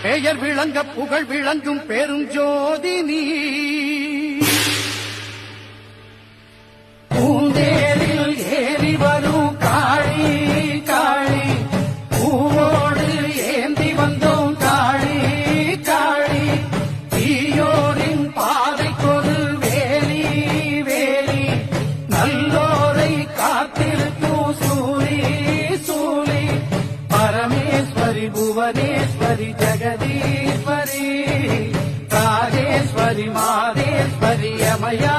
பெயர் விளங்க புகழ் விளங்கும் பெரும் ஜோதி நீ பூந்தேரில் ஏறி வரும் காளி காளி பூவோடு ஏந்தி வந்தோம் காளி காளி தீயோரின் பாதைக்கொரு வேலி வேலி நல்லோரை காத்திருக்கும் சூரி சூரி பரமேஸ்வரி புவனேஸ்வரி ஜெகதீஸ்வரி ராஜேஸ்வரி மாதேஸ்வரி அமயா